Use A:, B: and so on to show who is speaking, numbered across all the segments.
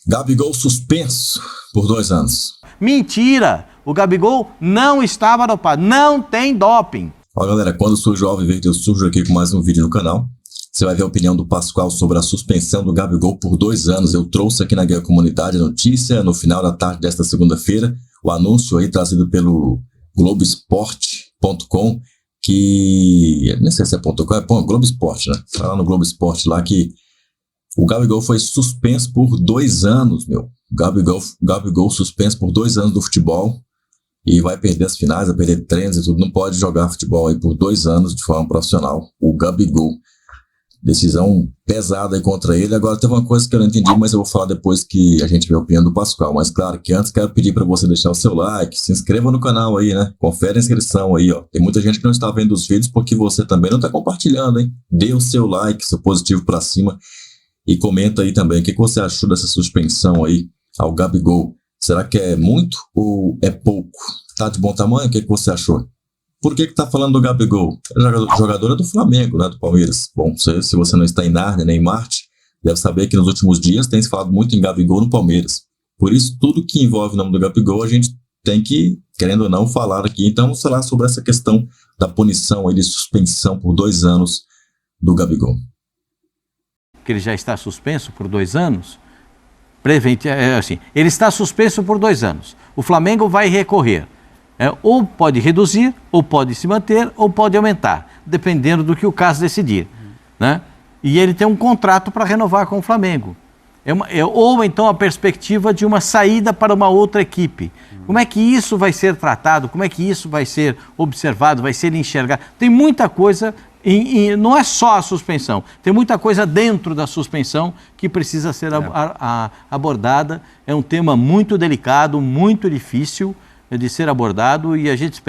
A: Gabigol suspenso por 2 anos.
B: Mentira! O Gabigol não estava dopado, não tem doping.
A: Ó, galera, quando surge o Alviverde, eu surjo aqui com mais um vídeo no canal. Você vai ver a opinião do Pascoal sobre a suspensão do Gabigol por 2 anos. Eu trouxe aqui na Guia Comunidade a notícia no final da tarde desta segunda-feira. O anúncio aí trazido pelo Globoesporte.com, que... nem sei se é .com, é Globo Esporte, né? Tá lá no Globo Esporte lá que o Gabigol foi suspenso por 2 anos, meu. Gabigol suspenso por 2 anos do futebol e vai perder as finais, vai perder treinos e tudo. Não pode jogar futebol aí por 2 anos de forma profissional. O Gabigol. Decisão pesada aí contra ele. Agora tem uma coisa que eu não entendi, mas eu vou falar depois que a gente vê a opinião do Pascoal. Mas claro que antes quero pedir para você deixar o seu like, se inscreva no canal aí, né? Confere a inscrição aí, ó. Tem muita gente que não está vendo os vídeos porque você também não está compartilhando, hein? Dê o seu like, seu positivo para cima e comenta aí também o que você achou dessa suspensão aí ao Gabigol. Será que é muito ou é pouco? Tá de bom tamanho? O que você achou? Por que tá falando do Gabigol? Jogador é do Flamengo, né, do Palmeiras. Bom, se você não está em Nárnia nem em Marte, deve saber que nos últimos dias tem se falado muito em Gabigol no Palmeiras. Por isso, tudo que envolve o nome do Gabigol, a gente tem que, querendo ou não, falar aqui. Então, vamos falar sobre essa questão da punição aí de suspensão por 2 anos do Gabigol.
B: Que ele já está suspenso por 2 anos? Assim, ele está suspenso por 2 anos. O Flamengo vai recorrer. Ou pode reduzir, ou pode se manter, ou pode aumentar, dependendo do que o caso decidir, né? E ele tem um contrato para renovar com o Flamengo. Ou então a perspectiva de uma saída para uma outra equipe. Como é que isso vai ser tratado? Como é que isso vai ser observado, vai ser enxergado? Tem muita coisa, não é só a suspensão, tem muita coisa dentro da suspensão que precisa ser abordada. É um tema muito delicado, muito difícil de ser abordado e a gente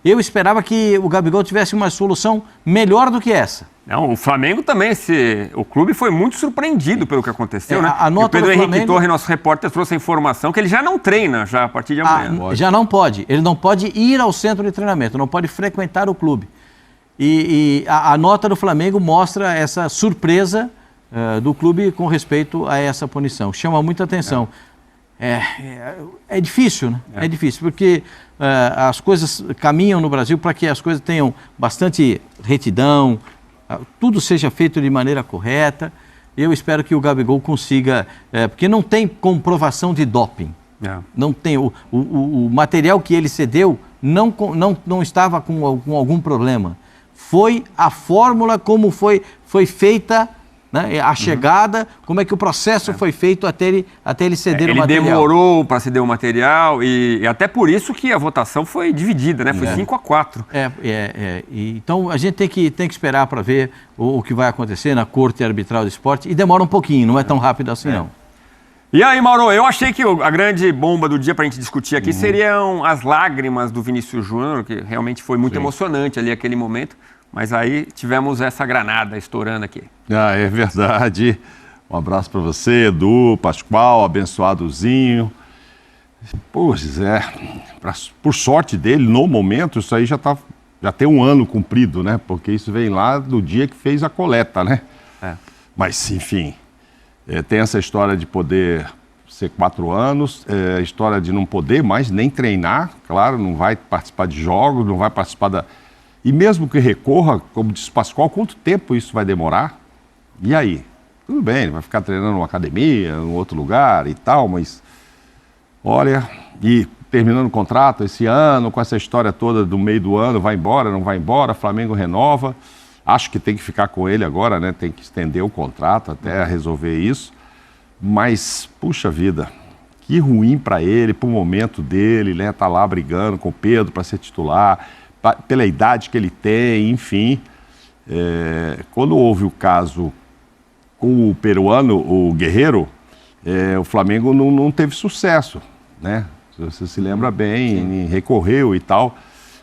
B: eu esperava que o Gabigol tivesse uma solução melhor do que essa.
C: Não, o Flamengo também, o clube foi muito surpreendido pelo que aconteceu, né?
B: A nota
C: e o Pedro
B: do
C: Henrique
B: Flamengo...
C: Torre, nosso repórter, trouxe a informação que ele já não treina já a partir de amanhã.
B: Já não pode, ele não pode ir ao centro de treinamento, não pode frequentar o clube. E a nota do Flamengo mostra essa surpresa do clube com respeito a essa punição. Chama muita atenção. É difícil, né? É difícil, porque as coisas caminham no Brasil para que as coisas tenham bastante retidão, tudo seja feito de maneira correta. Eu espero que o Gabigol consiga, porque não tem comprovação de doping. Não tem, o material que ele cedeu não estava com algum problema. Foi a fórmula como foi feita, né? A chegada, como é que o processo foi feito até ele ceder o material.
C: Ele demorou para ceder o material e até por isso que a votação foi dividida, né? Foi 5-4.
B: Então a gente tem que esperar para ver o que vai acontecer na Corte Arbitral do Esporte e demora um pouquinho, não é tão rápido assim não.
C: E aí, Mauro, eu achei que a grande bomba do dia para a gente discutir aqui seriam as lágrimas do Vinícius Júnior, que realmente foi muito emocionante ali aquele momento. Mas aí tivemos essa granada estourando aqui.
D: É verdade. Um abraço para você, Edu, Pascoal, abençoadozinho. Pois por sorte dele, no momento, isso aí já tem 1 ano cumprido, né? Porque isso vem lá do dia que fez a coleta, né? Mas, enfim, tem essa história de poder ser 4 anos, a história de não poder mais nem treinar, claro, não vai participar de jogos, não vai participar E mesmo que recorra, como disse o Pascoal, quanto tempo isso vai demorar? E aí? Tudo bem, ele vai ficar treinando numa academia, em outro lugar e tal, mas olha, e terminando o contrato esse ano, com essa história toda do meio do ano, vai embora, não vai embora, Flamengo renova. Acho que tem que ficar com ele agora, né? Tem que estender o contrato até resolver isso. Mas, puxa vida, que ruim para ele, para o momento dele, né? Tá lá brigando com o Pedro para ser titular, pela idade que ele tem, enfim. Quando houve o caso com o peruano, o Guerreiro, o Flamengo não teve sucesso, né? Você se lembra bem, recorreu e tal.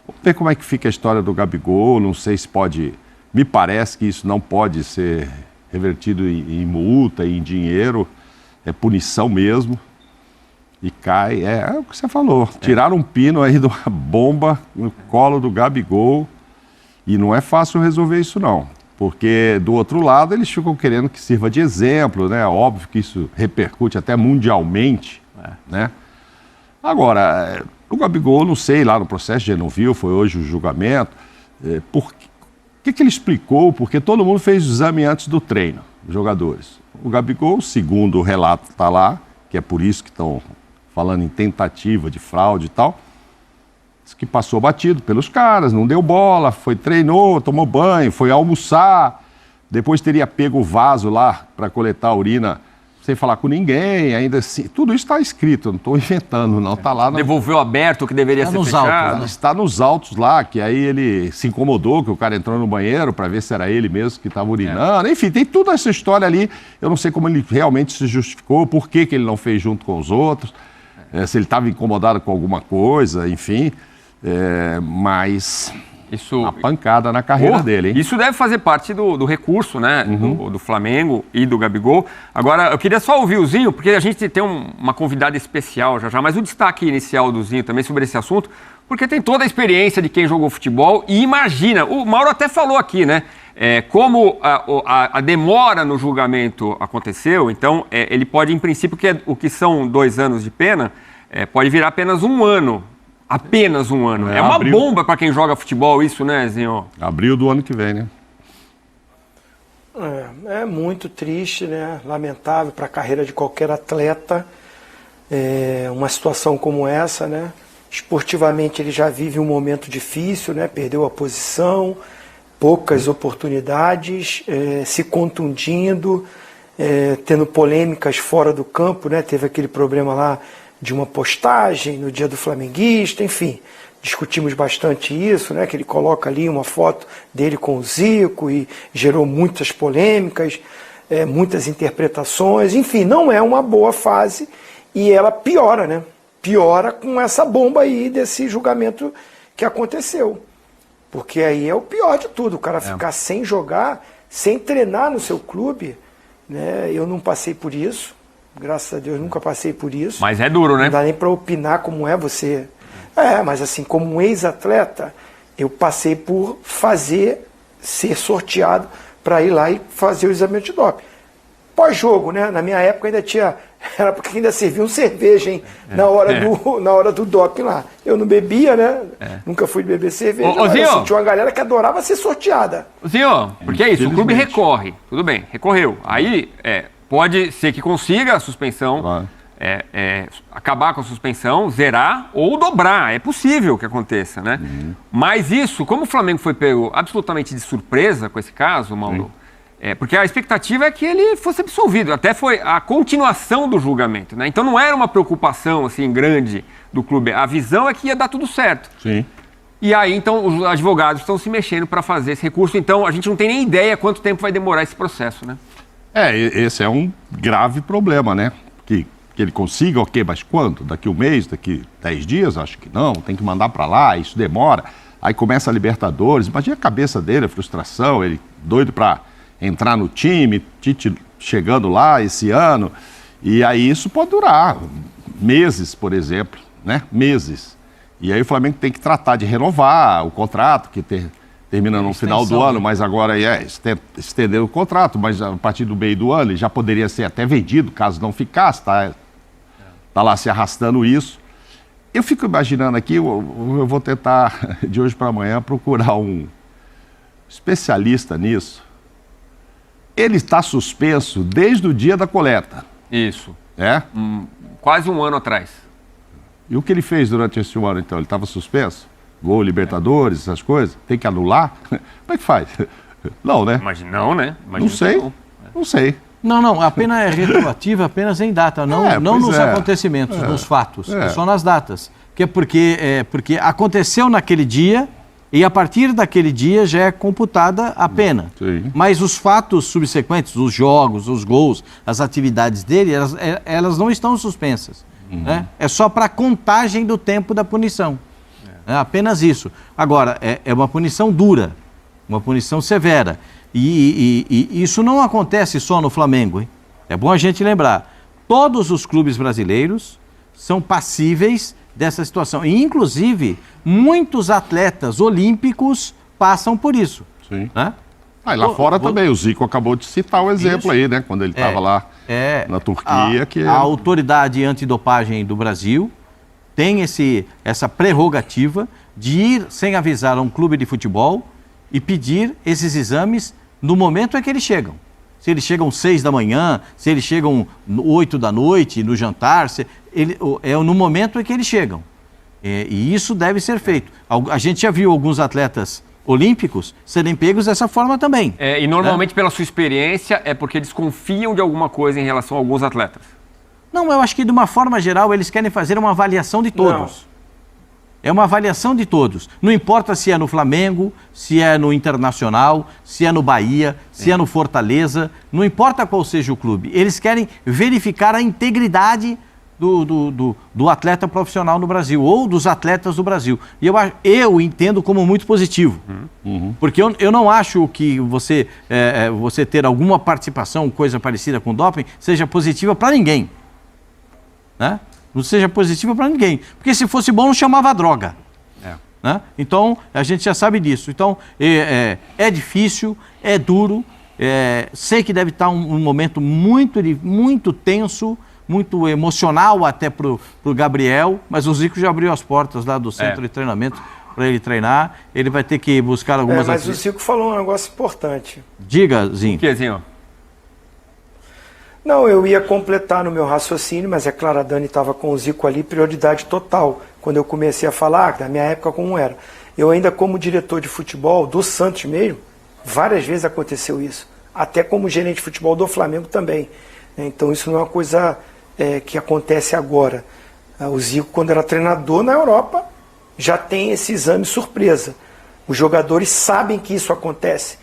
D: Vamos ver como é que fica a história do Gabigol, não sei se pode... Me parece que isso não pode ser revertido em multa, em dinheiro, é punição mesmo. E cai, é o que você falou, tiraram um pino aí de uma bomba no colo do Gabigol e não é fácil resolver isso não. Porque, do outro lado, eles ficam querendo que sirva de exemplo, né? Óbvio que isso repercute até mundialmente, né? Agora, o Gabigol, não sei, lá no processo, já não viu, foi hoje o julgamento, o que ele explicou? Porque todo mundo fez o exame antes do treino, os jogadores. O Gabigol, segundo o relato está lá, que é por isso que estão falando em tentativa de fraude e tal, disse que passou batido pelos caras, não deu bola, treinou, tomou banho, foi almoçar, depois teria pego o vaso lá para coletar a urina sem falar com ninguém, ainda assim, tudo isso está escrito, eu não estou inventando, não, está lá.
C: Devolveu aberto o que deveria ser fechado.
B: Autos, né?
D: Está nos autos lá, que aí ele se incomodou, que o cara entrou no banheiro para ver se era ele mesmo que estava urinando, enfim, tem toda essa história ali, eu não sei como ele realmente se justificou, por que ele não fez junto com os outros, se ele estava incomodado com alguma coisa, enfim, mas...
C: Isso,
D: a pancada na carreira dele, hein?
C: Isso deve fazer parte do recurso, né? Do Flamengo e do Gabigol. Agora, eu queria só ouvir o Zinho, porque a gente tem uma convidada especial já, mas o destaque inicial do Zinho também sobre esse assunto, porque tem toda a experiência de quem jogou futebol e imagina, o Mauro até falou aqui, né? Como a demora no julgamento aconteceu, então ele pode, em princípio, o que são 2 anos de pena, pode virar apenas 1 ano. Apenas 1 ano. É uma bomba para quem joga futebol isso, né, Zinho?
D: Abril do ano que vem, né?
E: É muito triste, né? Lamentável para a carreira de qualquer atleta. Uma situação como essa, né? Esportivamente ele já vive um momento difícil, né? Perdeu a posição, poucas oportunidades, se contundindo, tendo polêmicas fora do campo, né? Teve aquele problema lá de uma postagem no dia do flamenguista, enfim, discutimos bastante isso, né, que ele coloca ali uma foto dele com o Zico e gerou muitas polêmicas, muitas interpretações, enfim, não é uma boa fase e ela piora, né, piora com essa bomba aí desse julgamento que aconteceu, porque aí é o pior de tudo, o cara ficar sem jogar, sem treinar no seu clube, né, eu não passei por isso, graças a Deus nunca passei por isso.
C: Mas é duro, né?
E: Não dá nem para opinar como é você. Mas assim, como um ex-atleta, eu passei por ser sorteado para ir lá e fazer o exame antidoping. Pós-jogo, né? Na minha época ainda era porque ainda servia cerveja, hein? Na hora do doping lá. Eu não bebia, né? Nunca fui beber cerveja. Mas tinha uma galera que adorava ser sorteada.
C: Zinho, porque é isso, o clube recorre. Tudo bem, recorreu. Aí, pode ser que consiga a suspensão, acabar com a suspensão, zerar ou dobrar. É possível que aconteça, né? Mas isso, como o Flamengo foi pego absolutamente de surpresa com esse caso, Mauro, porque a expectativa é que ele fosse absolvido. Até foi a continuação do julgamento, né? Então não era uma preocupação assim grande do clube. A visão é que ia dar tudo certo.
D: Sim.
C: E aí, então, os advogados estão se mexendo para fazer esse recurso. Então, a gente não tem nem ideia quanto tempo vai demorar esse processo, né?
D: Esse é um grave problema, né? Que ele consiga, ok, mas quando? Daqui 1 mês, daqui 10 dias? Acho que não, tem que mandar para lá, isso demora. Aí começa a Libertadores, imagina a cabeça dele, a frustração, ele doido para entrar no time, Tite chegando lá esse ano, e aí isso pode durar meses, por exemplo, né? Meses. E aí o Flamengo tem que tratar de renovar o contrato, que termina no final do ano, mas agora estender o contrato, mas a partir do meio do ano ele já poderia ser até vendido, caso não ficasse, tá lá se arrastando isso. Eu fico imaginando aqui, eu vou tentar de hoje para amanhã procurar um especialista nisso. Ele está suspenso desde o dia da coleta.
C: Isso.
D: Quase
C: 1 ano atrás.
D: E o que ele fez durante esse 1 ano, então? Ele estava suspenso? Gol, Libertadores, essas coisas? Tem que anular? Como é que faz? Não, né?
C: Imagina, não, né?
D: Não sei. Não sei.
B: Não, a pena é retroativa apenas em data, não nos acontecimentos, nos fatos, só nas datas. Porque aconteceu naquele dia e a partir daquele dia já é computada a pena.
D: Sim.
B: Mas os fatos subsequentes, os jogos, os gols, as atividades dele, elas não estão suspensas. Né? É só para a contagem do tempo da punição. É apenas isso. Agora, é uma punição dura, uma punição severa. E isso não acontece só no Flamengo, hein? É bom a gente lembrar. Todos os clubes brasileiros são passíveis dessa situação. E, inclusive, muitos atletas olímpicos passam por isso.
D: Sim.
B: Né?
D: E lá fora também, o Zico acabou de citar o exemplo aí, né? Quando ele estava lá na Turquia.
B: A autoridade antidopagem do Brasil tem essa prerrogativa de ir sem avisar a um clube de futebol e pedir esses exames no momento em que eles chegam. Se eles chegam 6 da manhã, se eles chegam 8 da noite, no jantar, é no momento em que eles chegam. E isso deve ser feito. A gente já viu alguns atletas olímpicos serem pegos dessa forma também.
C: E normalmente, pela sua experiência, é porque desconfiam de alguma coisa em relação a alguns atletas.
B: Não, eu acho que de uma forma geral eles querem fazer uma avaliação de todos.
E: Não.
B: É uma avaliação de todos. Não importa se é no Flamengo, se é no Internacional, se é no Bahia, se é no Fortaleza, não importa qual seja o clube. Eles querem verificar a integridade do atleta profissional no Brasil, ou dos atletas do Brasil. E eu entendo como muito positivo. Porque eu não acho que você ter alguma participação, coisa parecida com doping, seja positiva para ninguém. Né? Não seja positiva para ninguém. Porque se fosse bom, não chamava droga. Né? Então, a gente já sabe disso. Então, é difícil, é duro, sei que deve estar um momento muito tenso, muito emocional até para o Gabriel, mas o Zico já abriu as portas lá do centro de treinamento para ele treinar. Ele vai ter que buscar algumas...
E: Mas o Zico falou um negócio importante.
B: Diga, Zinho.
C: O que, Zinho?
E: Não, eu ia completar no meu raciocínio, mas é claro, a Dani estava com o Zico ali, prioridade total. Quando eu comecei a falar, da minha época como era. Eu ainda como diretor de futebol, do Santos mesmo, várias vezes aconteceu isso. Até como gerente de futebol do Flamengo também. Então isso não é uma coisa que acontece agora. O Zico, quando era treinador na Europa, já tem esse exame surpresa. Os jogadores sabem que isso acontece.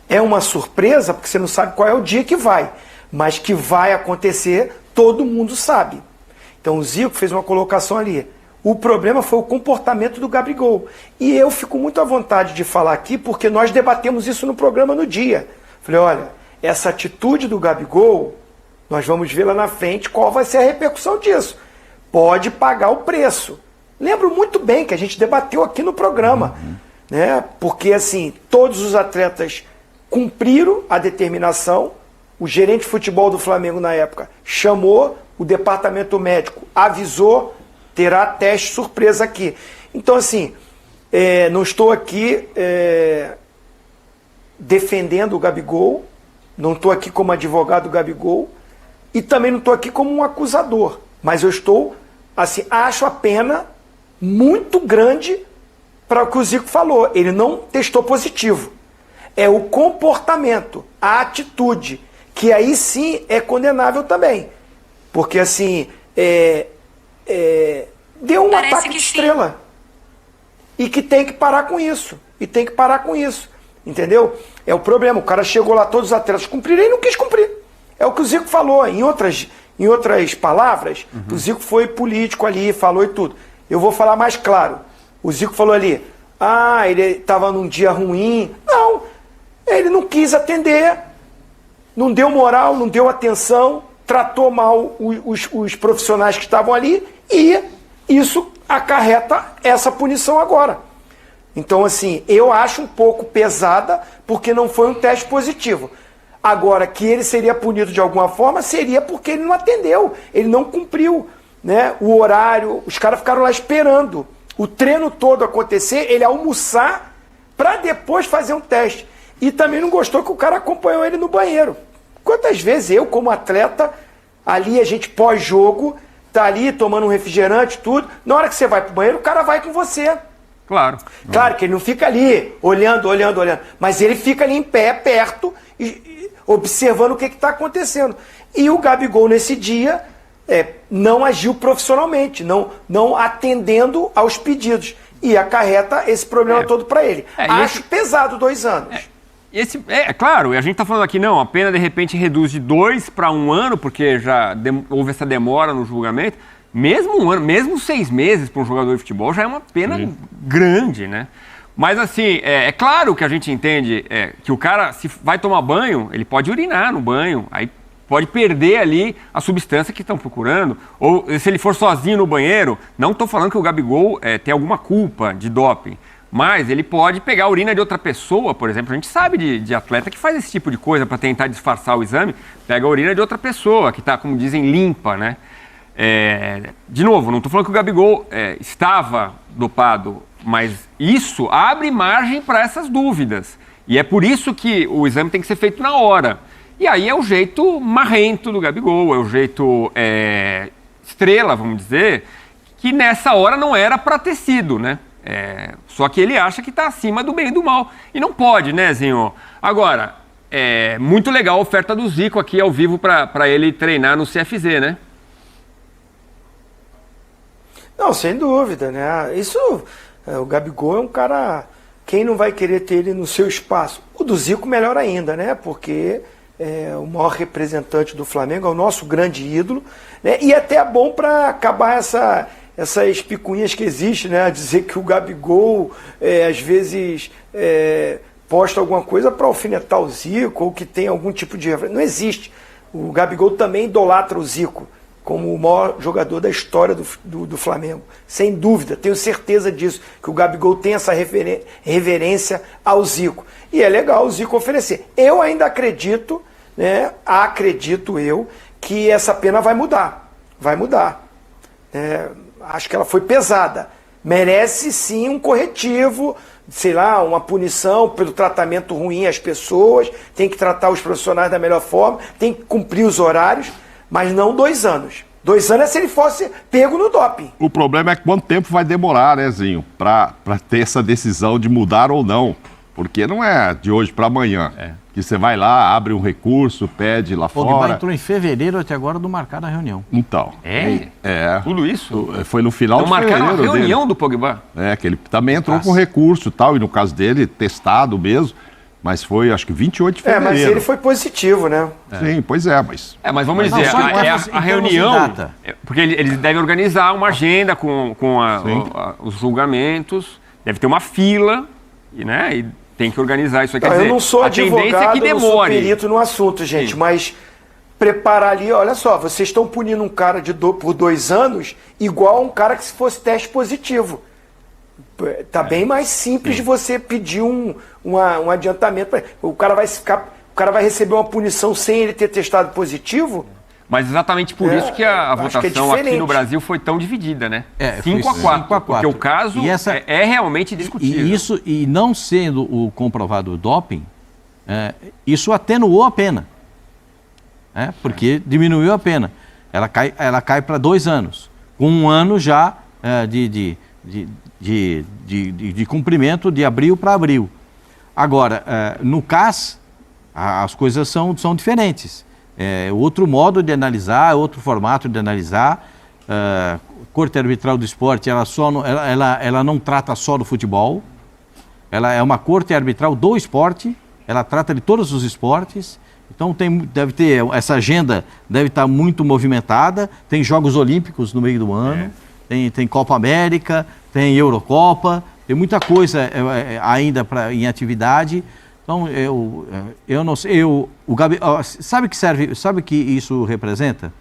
E: É uma surpresa porque você não sabe qual é o dia que vai. Mas que vai acontecer, todo mundo sabe. Então o Zico fez uma colocação ali. O problema foi o comportamento do Gabigol. E eu fico muito à vontade de falar aqui, porque nós debatemos isso no programa no dia. Falei, olha, essa atitude do Gabigol, nós vamos ver lá na frente qual vai ser a repercussão disso. Pode pagar o preço. Lembro muito bem que a gente debateu aqui no programa. Né? Porque assim, todos os atletas cumpriram a determinação. O gerente de futebol do Flamengo na época chamou, o departamento médico avisou, terá teste surpresa aqui. Então assim, não estou aqui defendendo o Gabigol, não estou aqui como advogado do Gabigol e também não estou aqui como um acusador, mas eu estou, assim, acho a pena muito grande para o que o Zico falou. Ele não testou positivo. É o comportamento, a atitude, que aí sim é condenável também. Porque assim, deu um ataque de estrela. E que tem que parar com isso. Entendeu? É o problema. O cara chegou lá, todos os atletas cumpriram e não quis cumprir. É o que o Zico falou. Em outras palavras, o Zico foi político ali, falou e tudo. Eu vou falar mais claro. O Zico falou ali, ele estava num dia ruim. Não, ele não quis atender. Não deu moral, não deu atenção, tratou mal os profissionais que estavam ali e isso acarreta essa punição agora. Então, assim, eu acho um pouco pesada porque não foi um teste positivo. Agora, que ele seria punido de alguma forma, seria porque ele não atendeu, ele não cumpriu, né, o horário, os caras ficaram lá esperando o treino todo acontecer, ele almoçar para depois fazer um teste. E também não gostou que o cara acompanhou ele no banheiro. Quantas vezes eu, como atleta, ali a gente pós-jogo, tá ali tomando um refrigerante, tudo, na hora que você vai pro banheiro, o cara vai com você.
C: Claro.
E: Claro que ele não fica ali olhando, mas ele fica ali em pé, perto, observando o que está acontecendo. E o Gabigol, nesse dia, não agiu profissionalmente, não atendendo aos pedidos. E acarreta esse problema todo para ele. Acho pesado 2 anos.
C: Claro, a gente está falando aqui, não, a pena de repente reduz de 2 para 1 ano, porque já houve essa demora no julgamento. Mesmo 1 ano, mesmo 6 meses para um jogador de futebol já é uma pena grande, né? Mas assim, é claro que a gente entende que o cara, se vai tomar banho, ele pode urinar no banho, aí pode perder ali a substância que estão procurando. Ou se ele for sozinho no banheiro, não estou falando que o Gabigol tem alguma culpa de doping, Mas ele pode pegar a urina de outra pessoa, por exemplo. A gente sabe de atleta que faz esse tipo de coisa para tentar disfarçar o exame. Pega a urina de outra pessoa, que está, como dizem, limpa, né? De novo, não estou falando que o Gabigol estava dopado, mas isso abre margem para essas dúvidas. E é por isso que o exame tem que ser feito na hora. E aí é o jeito marrento do Gabigol, é o jeito estrela, vamos dizer, que nessa hora não era para ter sido, né? Só que ele acha que está acima do bem e do mal. E não pode, né, Zinho? Agora, muito legal a oferta do Zico aqui ao vivo para ele treinar no CFZ, né?
E: Não, sem dúvida, né? O Gabigol é um cara... Quem não vai querer ter ele no seu espaço? O do Zico melhor ainda, né? Porque é o maior representante do Flamengo, é o nosso grande ídolo, né? E até é bom para acabar essas picuinhas que existem, né? Dizer que o Gabigol, às vezes, posta alguma coisa para alfinetar o Zico, ou que tem algum tipo de... Não existe. O Gabigol também idolatra o Zico como o maior jogador da história do Flamengo. Sem dúvida, tenho certeza disso, que o Gabigol tem essa reverência ao Zico. E é legal o Zico oferecer. Eu ainda acredito, né, que essa pena vai mudar. Vai mudar. Acho que ela foi pesada. Merece sim um corretivo, sei lá, uma punição pelo tratamento ruim às pessoas, tem que tratar os profissionais da melhor forma, tem que cumprir os horários, mas não 2 anos. 2 anos é se ele fosse pego no doping.
D: O problema é quanto tempo vai demorar, né, Zinho, para ter essa decisão de mudar ou não. Porque não é de hoje para amanhã. Que você vai lá, abre um recurso, pede lá fora. O
B: Pogba entrou em fevereiro até agora do marcar a reunião.
D: Então.
C: Tudo isso?
D: Foi no final de fevereiro.
C: Marcaram a reunião do Pogba.
D: Que ele também entrou com recurso e tal, e no caso dele, testado mesmo. Mas foi, acho que 28 de fevereiro.
E: Mas ele foi positivo, né?
D: Sim, pois é, mas...
C: mas vamos dizer, a reunião... Porque eles devem organizar uma agenda com os julgamentos, deve ter uma fila, né? E tem que organizar isso. Quer dizer,
E: eu não sou advogado, eu não sou perito no assunto, gente, sim, mas preparar ali, olha só, vocês estão punindo um cara por 2 anos igual a um cara que se fosse teste positivo. Tá bem mais simples, sim, de você pedir um adiantamento. O cara vai receber uma punição sem ele ter testado positivo.
C: Mas exatamente por isso que a votação aqui no Brasil foi tão dividida, né? 5-4, porque o caso é realmente discutível.
B: E não sendo o comprovado doping, isso atenuou a pena. Porque diminuiu a pena. Ela cai para 2 anos, com 1 ano já de cumprimento de abril para abril. Agora, no CAS, as coisas são diferentes. Outro modo de analisar, outro formato de analisar. A Corte Arbitral do Esporte, ela não trata só do futebol, ela é uma Corte Arbitral do Esporte, ela trata de todos os esportes. Então essa agenda deve estar muito movimentada. Tem Jogos Olímpicos no meio do ano, tem Copa América, tem Eurocopa, tem muita coisa ainda em atividade. Então, eu não sei, sabe o que isso representa?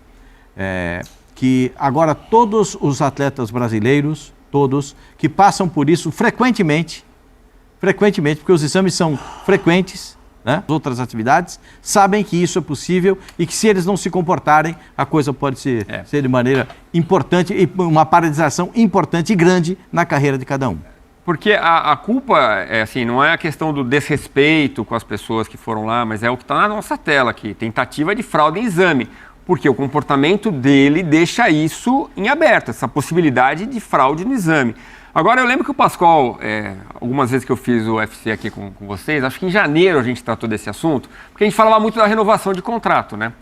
B: Que agora todos os atletas brasileiros, todos, que passam por isso frequentemente, porque os exames são frequentes, né? Outras atividades, sabem que isso é possível e que se eles não se comportarem, a coisa pode ser de maneira importante, e uma paralisação importante e grande na carreira de cada um.
C: Porque a culpa, não é a questão do desrespeito com as pessoas que foram lá, mas é o que está na nossa tela aqui, tentativa de fraude em exame. Porque o comportamento dele deixa isso em aberto, essa possibilidade de fraude no exame. Agora, eu lembro que o Pascoal, algumas vezes que eu fiz o UFC aqui com vocês, acho que em janeiro a gente tratou desse assunto, porque a gente falava muito da renovação de contrato, né?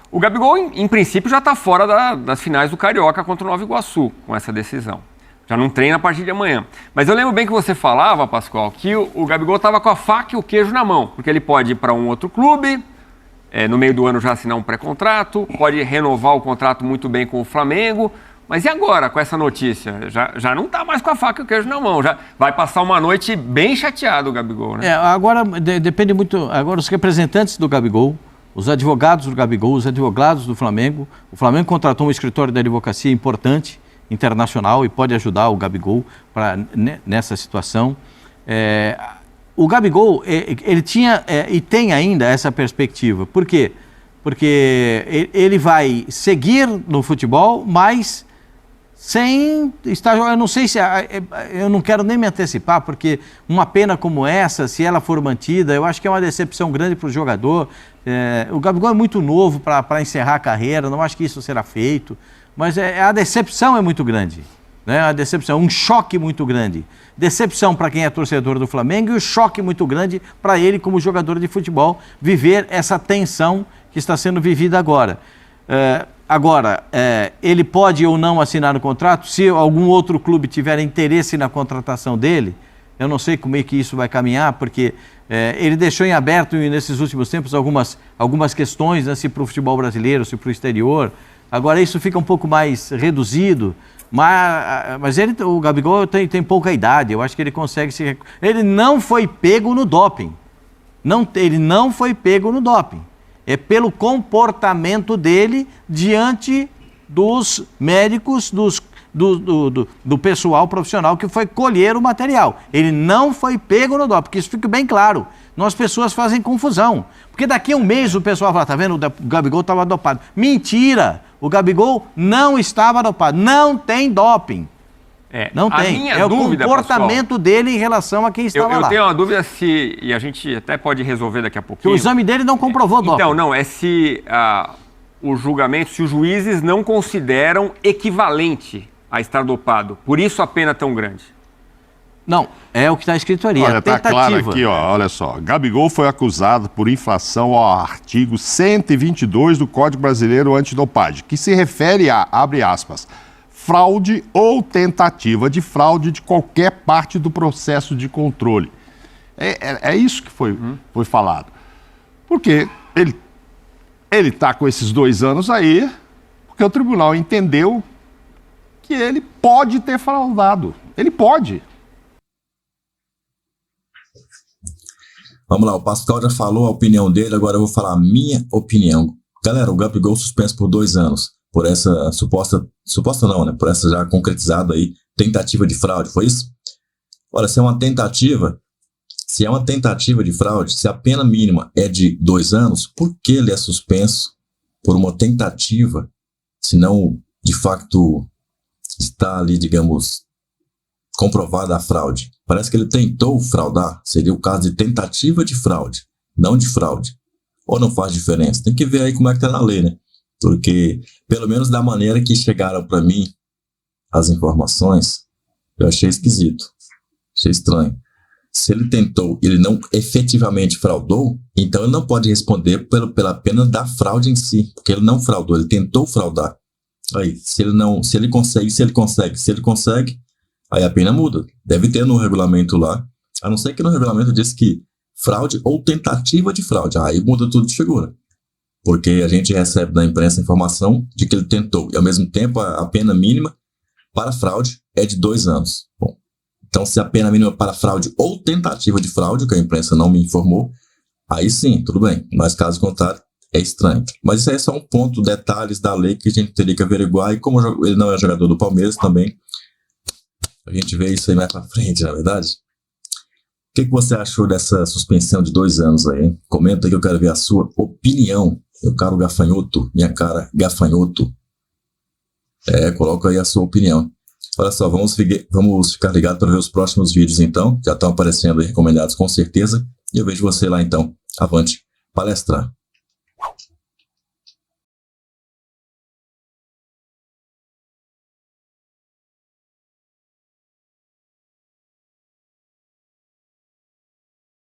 C: O Gabigol, em princípio, já está fora das finais do Carioca contra o Nova Iguaçu, com essa decisão. Já não treina a partir de amanhã. Mas eu lembro bem que você falava, Pascoal, que o Gabigol estava com a faca e o queijo na mão, porque ele pode ir para um outro clube, no meio do ano já assinar um pré-contrato, pode renovar o contrato muito bem com o Flamengo, mas e agora com essa notícia? Já não está mais com a faca e o queijo na mão, já vai passar uma noite bem chateado o Gabigol, né?
B: Agora depende muito, agora os representantes do Gabigol, os advogados do Gabigol, os advogados do Flamengo, o Flamengo contratou um escritório de advocacia importante, internacional, e pode ajudar o Gabigol nessa situação. O Gabigol, ele tinha e tem ainda essa perspectiva. Por quê? Porque ele vai seguir no futebol, mas sem estar jogando. Eu não sei se... Eu não quero nem me antecipar, porque uma pena como essa, se ela for mantida, eu acho que é uma decepção grande para o jogador. O Gabigol é muito novo para encerrar a carreira, não acho que isso será feito, mas a decepção é muito grande. Né? A decepção, um choque muito grande. Decepção para quem é torcedor do Flamengo e um choque muito grande para ele como jogador de futebol, viver essa tensão que está sendo vivida agora. Ele pode ou não assinar o contrato, se algum outro clube tiver interesse na contratação dele. Eu não sei como é que isso vai caminhar, porque ele deixou em aberto nesses últimos tempos algumas questões, né, se para o futebol brasileiro, se para o exterior. Agora isso fica um pouco mais reduzido, mas o Gabigol tem pouca idade, eu acho que ele consegue se... Ele não foi pego no doping. Ele não foi pego no doping. É pelo comportamento dele diante dos médicos, do pessoal profissional que foi colher o material. Ele não foi pego no doping, porque isso fica bem claro. Não, as pessoas fazem confusão. Porque daqui a um mês o pessoal fala, tá vendo, o Gabigol estava dopado. Mentira! O Gabigol não estava dopado. Não tem doping. Não tem. É o comportamento, Pascoal, dele em relação a quem estava lá.
C: Eu tenho uma dúvida e a gente até pode resolver daqui a pouquinho.
B: O exame dele não comprovou doping.
C: Então, não, se o julgamento, se os juízes não consideram equivalente a estar dopado. Por isso a pena é tão grande.
B: Não, é o que está escrito ali.
D: Olha, está claro aqui, ó, olha só. Gabigol foi acusado por infração ao artigo 122 do Código Brasileiro Antidopagem, que se refere a, abre aspas, fraude ou tentativa de fraude de qualquer parte do processo de controle. É isso que foi falado. Porque ele está com esses 2 anos aí, porque o tribunal entendeu que ele pode ter fraudado. Ele pode.
A: Vamos lá, o Pascoal já falou a opinião dele, agora eu vou falar a minha opinião. Galera, o Gabigol suspenso por 2 anos. Por essa suposta não, né? Por essa já concretizada aí, tentativa de fraude, foi isso? Olha, se é uma tentativa de fraude, se a pena mínima é de 2 anos, por que ele é suspenso por uma tentativa, se não, de facto, está ali, digamos, comprovada a fraude? Parece que ele tentou fraudar, seria o caso de tentativa de fraude, não de fraude. Ou não faz diferença? Tem que ver aí como é que tá na lei, né? Porque, pelo menos da maneira que chegaram para mim as informações, eu achei esquisito, achei estranho. Se ele tentou, ele não efetivamente fraudou, então ele não pode responder pela pena da fraude em si, porque ele não fraudou, ele tentou fraudar. Aí, se ele consegue, aí a pena muda. Deve ter no regulamento lá, a não ser que no regulamento diz que fraude ou tentativa de fraude, aí muda tudo de figura. Porque a gente recebe da imprensa a informação de que ele tentou, e ao mesmo tempo a pena mínima para fraude é de 2 anos. Bom, então se a pena mínima para fraude ou tentativa de fraude, que a imprensa não me informou, aí sim, tudo bem, mas caso contrário, é estranho. Mas isso aí é só um ponto, detalhes da lei que a gente teria que averiguar, e como ele não é jogador do Palmeiras também, a gente vê isso aí mais pra frente, na verdade. O que você achou dessa suspensão de 2 anos aí, hein? Comenta aí que eu quero ver a sua opinião. Meu caro gafanhoto, minha cara gafanhoto. Coloca aí a sua opinião. Olha só, vamos ficar ligados para ver os próximos vídeos então. Já estão aparecendo aí recomendados com certeza. E eu vejo você lá então. Avante palestrar.